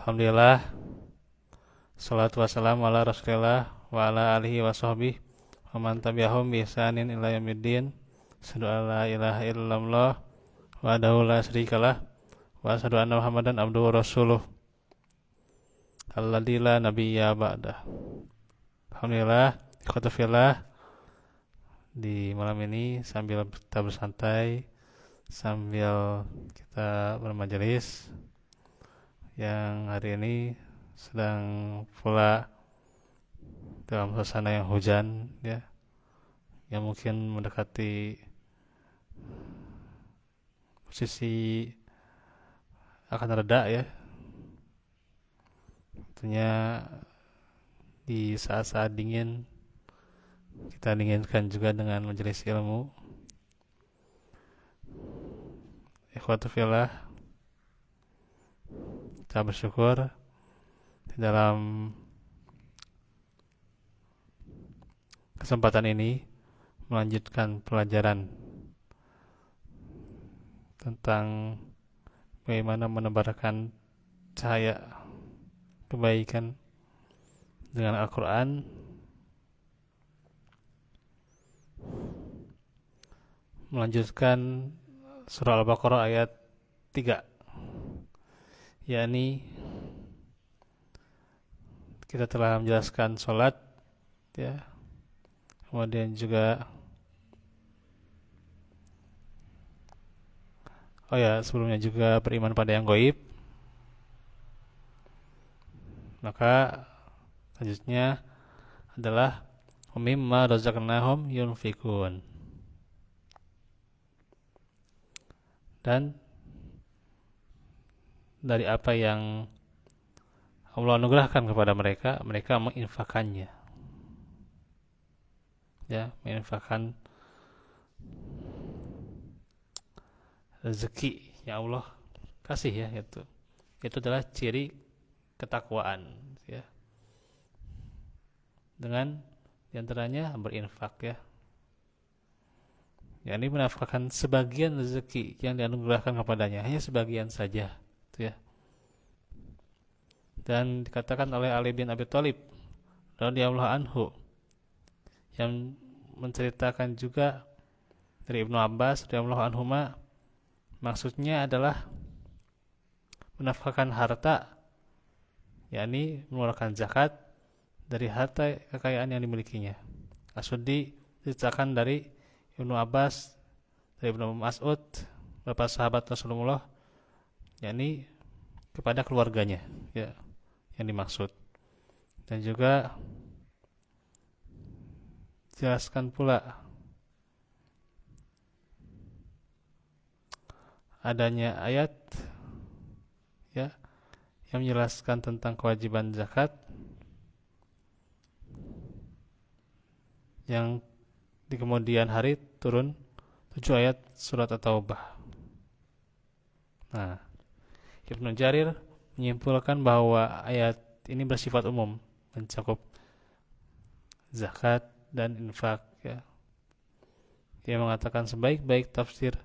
Alhamdulillah, salatu wassalamu ala rasulillah wa ala alihi wa sahbihi wa man tabi'ahum bi ihsanin ila yaumiddin. Asyhadu an la ilaha illallah wahdahu la syarikalah wa asyhadu anna Muhammadan abduhu wa rasuluh alladzi la nabiyya ba'dah. Alhamdulillah, ikhwatu fillah, di malam ini sambil kita bersantai, sambil kita bermajelis, yang hari ini sedang pula dalam suasana yang hujan, ya, yang mungkin mendekati posisi akan reda, ya. Tentunya di saat-saat dingin kita dinginkan juga dengan majelis ilmu. Ikhwatu fillah, kita bersyukur di dalam kesempatan ini melanjutkan pelajaran tentang bagaimana menebarkan cahaya kebaikan dengan Al-Quran, melanjutkan surah Al-Baqarah ayat 3, yakni kita telah menjelaskan sholat, ya, kemudian juga sebelumnya juga beriman pada yang gaib. Maka selanjutnya adalah mimma razaqnahum yunfikun, dan dari apa yang Allah anugerahkan kepada mereka, mereka menginfakannya, ya, menginfakkan rezeki yang Allah kasih, ya, itu adalah ciri ketakwaan, ya, dengan diantaranya berinfak, ya, yakni menafkahkan sebagian rezeki yang dianugerahkan kepadanya, hanya sebagian saja, ya. Dan dikatakan oleh Ali bin Abi Thalib radhiyallahu anhu, yang menceritakan juga dari Ibnu Abbas radhiyallahu anhuma, maksudnya adalah menafkahkan harta, yakni mengeluarkan zakat dari harta kekayaan yang dimilikinya. Asudi diceritakan dari Ibnu Abbas, dari Ibnu Mas'ud, beberapa sahabat Rasulullah, yakni kepada keluarganya, ya, yang dimaksud. Dan juga jelaskan pula adanya ayat, ya, yang menjelaskan tentang kewajiban zakat, yang di kemudian hari turun 7 ayat surat At-Taubah. Nah, Ibnu Jarir menyimpulkan bahwa ayat ini bersifat umum, mencakup zakat dan infak, ya. Dia mengatakan sebaik-baik tafsir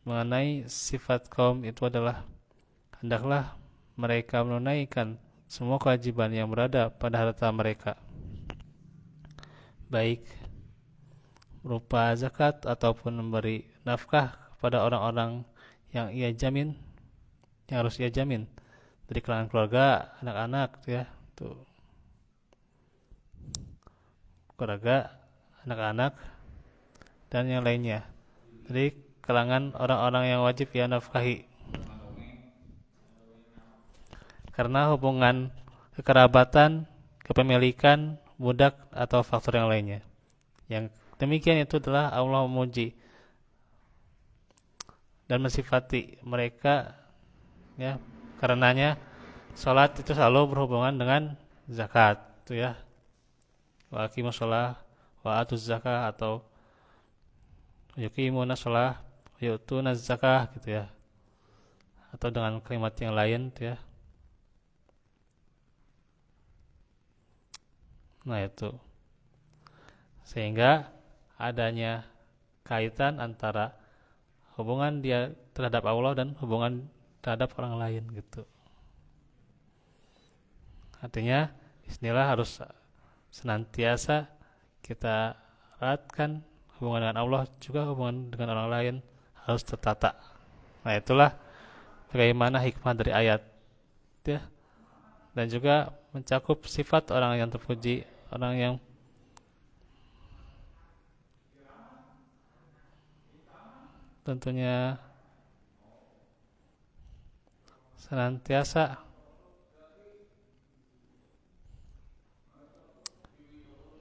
mengenai sifat kaum itu adalah hendaklah mereka menunaikan semua kewajiban yang berada pada harta mereka, baik berupa zakat ataupun memberi nafkah kepada orang-orang yang harus ia jamin dari kalangan keluarga, anak-anak, ya, keluarga, anak-anak, dan yang lainnya dari kalangan orang-orang yang wajib ia nafkahi, karena hubungan kekerabatan, kepemilikan, budak, atau faktor yang lainnya. Yang demikian itu adalah Allah memuji dan mensifati mereka, ya, karenanya salat itu selalu berhubungan dengan zakat, itu, ya, wa aqimus shalah wa atuz zakah, atau yuqimuna shalah wa yu'tuna zakah, gitu, ya, atau dengan kalimat yang lain, itu, ya. Nah, itu sehingga adanya kaitan antara hubungan dia terhadap Allah dan hubungan terhadap orang lain, gitu. Artinya disinilah harus senantiasa kita eratkan hubungan dengan Allah, juga hubungan dengan orang lain harus tertata. Nah, itulah bagaimana hikmah dari ayat ya, dan juga mencakup sifat orang yang terpuji, orang yang tentunya senantiasa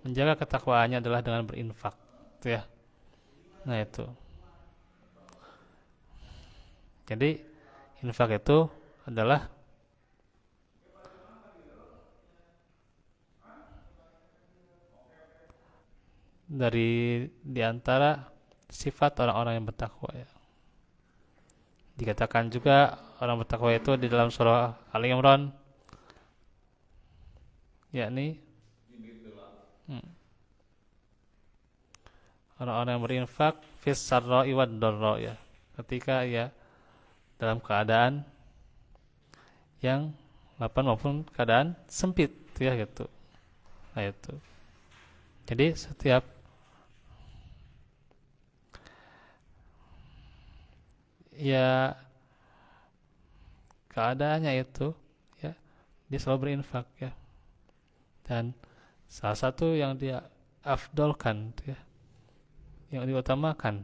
menjaga ketakwaannya adalah dengan berinfak ya. Nah, itu. Jadi infak itu adalah dari diantara sifat orang-orang yang bertakwa ya. Dikatakan juga orang bertakwa itu di dalam surah Ali Imran, yakni orang-orang yang berinfak fis sarra'i wad dharra ya, ketika ya dalam keadaan yang lapang maupun keadaan sempit ya gitu. Nah, itu. Jadi setiap ya keadaannya itu ya dia selalu berinfak ya. Dan salah satu yang dia afdolkan ya, yang diutamakan,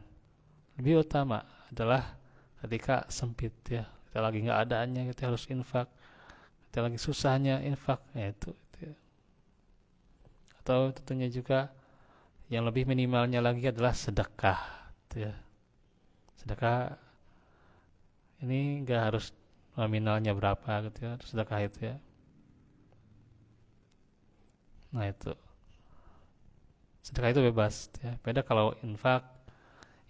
lebih utama adalah ketika sempit ya, kita lagi nggak adaannya kita harus infak, kita lagi susahnya infak ya, itu ya. Atau tentunya juga yang lebih minimalnya lagi adalah sedekah ya. Sedekah ini nggak harus nominalnya berapa gitu ya, sedekah itu ya. Nah, itu sedekah itu bebas ya. Beda kalau infak,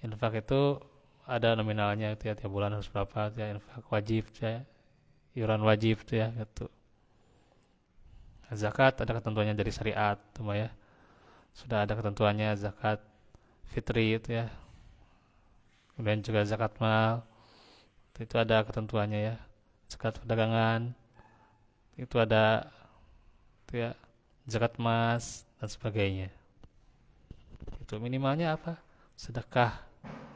infak itu ada nominalnya itu ya, tiap bulan harus berapa ya, infak wajib ya, iuran wajib itu ya gitu. Zakat ada ketentuannya dari syariat cuma ya, sudah ada ketentuannya zakat fitri itu ya. Kemudian juga zakat mal itu ada ketentuannya ya, zakat perdagangan itu ada itu ya, zakat emas dan sebagainya. Itu minimalnya apa? Sedekah.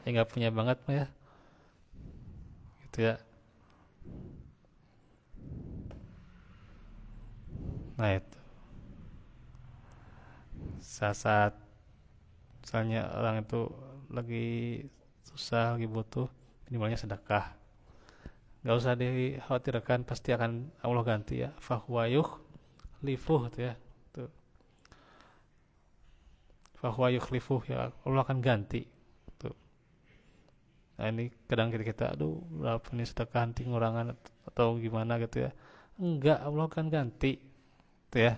Yang nggak punya banget mah ya, gitu ya. Nah, itu saat-saat misalnya orang itu lagi susah, lagi butuh, minimalnya sedekah. Gak usah dikhawatirkan, pasti akan Allah ganti ya. Fahuwa yukhlifuh tuh ya. Tuh. Fahuwa yukhlifuh ya, Allah akan ganti. Tuh. Nah, ini kadang kita aduh berapa nih sedekah nanti ngurangan atau gimana gitu ya. Enggak, Allah akan ganti. Tuh ya.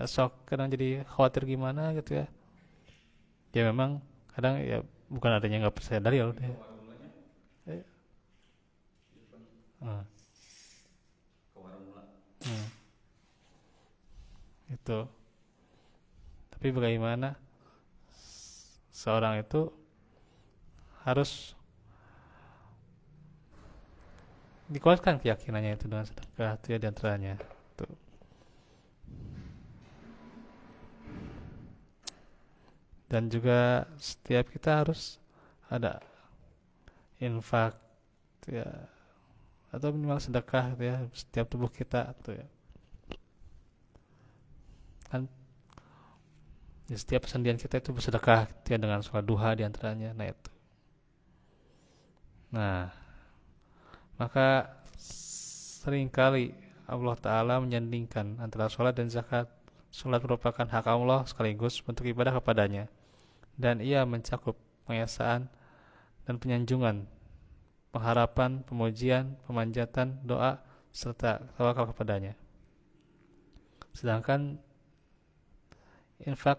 Sok kadang jadi khawatir gimana gitu ya. Ya memang kadang ya bukan adanya nggak percaya dalil ya. Hmm. Hmm. Itu. Tapi bagaimana seorang itu harus dikuatkan keyakinannya itu dengan sedekah itu ya diantaranya. Tuh. Dan juga setiap kita harus ada infak ya, atau minimal sedekah ya, setiap tubuh kita tuh ya. Kan di setiap persendian kita itu bersedekah ya, dengan sholat duha diantaranya. Nah, itu. Nah, maka seringkali Allah Ta'ala menyandingkan antara sholat dan zakat. Sholat merupakan hak Allah sekaligus bentuk ibadah kepadanya, dan ia mencakup pengesaan dan penyanjungan, pengharapan, pemujian, pemanjatan, doa, serta tawakal kepadanya. Sedangkan infak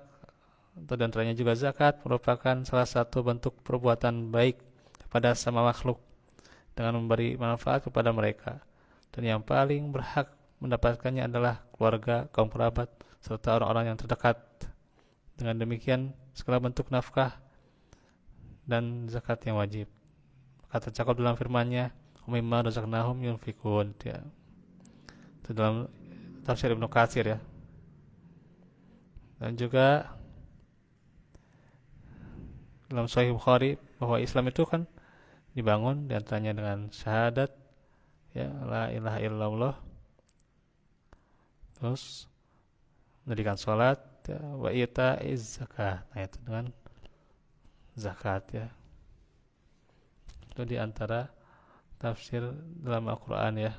atau diantaranya juga zakat merupakan salah satu bentuk perbuatan baik kepada sama makhluk dengan memberi manfaat kepada mereka, dan yang paling berhak mendapatkannya adalah keluarga, kaum kerabat, serta orang-orang yang terdekat. Dengan demikian segala bentuk nafkah dan zakat yang wajib maka tercakup dalam firman-Nya, "Mimma razaqnahum yunfikun." Ya. Itu dalam tafsir Ibnu Katsir ya. Dan juga dalam Sahih Bukhari bahwa Islam itu kan dibangun diantaranya dengan syahadat ya la ilaha illallah, terus mendirikan sholat ya, wa ita'iz zakat. Nah itu dengan zakat ya. Itu diantara tafsir dalam Al-Quran ya.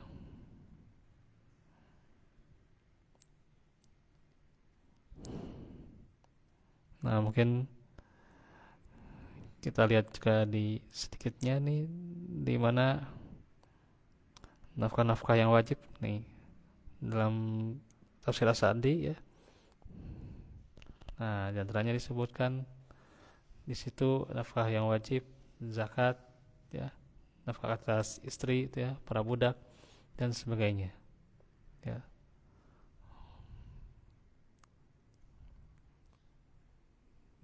Nah mungkin kita lihat juga di sedikitnya nih di mana nafkah-nafkah yang wajib nih dalam tafsir As-Sa'di ya. Nah, di antaranya disebutkan di situ nafkah yang wajib, zakat ya, nafkah atas istri itu ya, para budak dan sebagainya. Ya.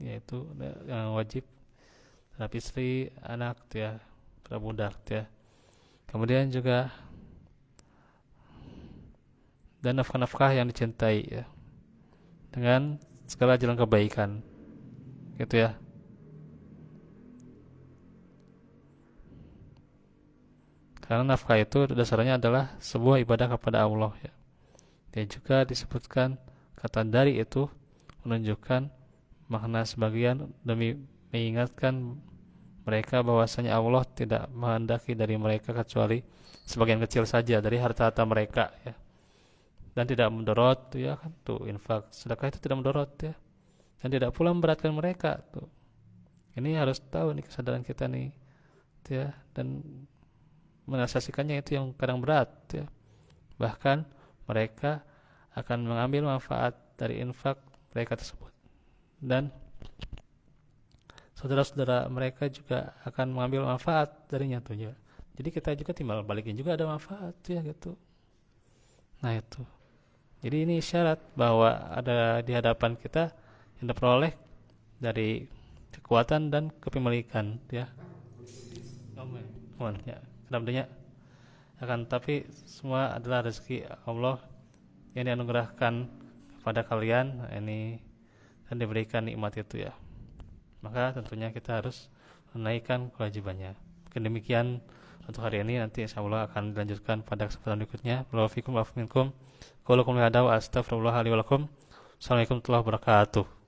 Yaitu yang wajib terhadap istri, anak ya, para budak ya. Kemudian juga dan nafkah-nafkah yang dicintai ya, dengan segala jalan kebaikan gitu ya. Karena nafkah itu dasarnya adalah sebuah ibadah kepada Allah ya. Dan juga disebutkan kata dari itu menunjukkan makna sebagian demi mengingatkan mereka bahwasanya Allah tidak menghendaki dari mereka kecuali sebagian kecil saja dari harta-harta mereka ya. Dan tidak mendorot ya kan tuh infak sedekah itu tidak mendorot ya. Dan tidak pula memberatkan mereka tuh. Ini harus tahu nih kesadaran kita nih ya, dan menasasikannya itu yang kadang berat ya. Bahkan mereka akan mengambil manfaat dari infak mereka tersebut. Dan saudara-saudara mereka juga akan mengambil manfaat darinya tuh ya. Jadi kita juga timbal balikin juga ada manfaat ya gitu. Nah itu. Jadi ini syarat bahwa ada di hadapan kita yang diperoleh dari kekuatan dan kepemilikan ya. Amin. Ya, kenapa akan tapi semua adalah rezeki Allah yang dianugerahkan kepada kalian ini dan diberikan nikmat itu ya. Maka tentunya kita harus menaikkan kewajibannya. Mungkin demikian untuk hari ini, nanti insyaallah akan dilanjutkan pada kesempatan berikutnya. Barakallahu fikum wa afa minkum. Qaulakum la hadaw astaghfirullah li wa lakum. Assalamualaikum warahmatullahi wabarakatuh.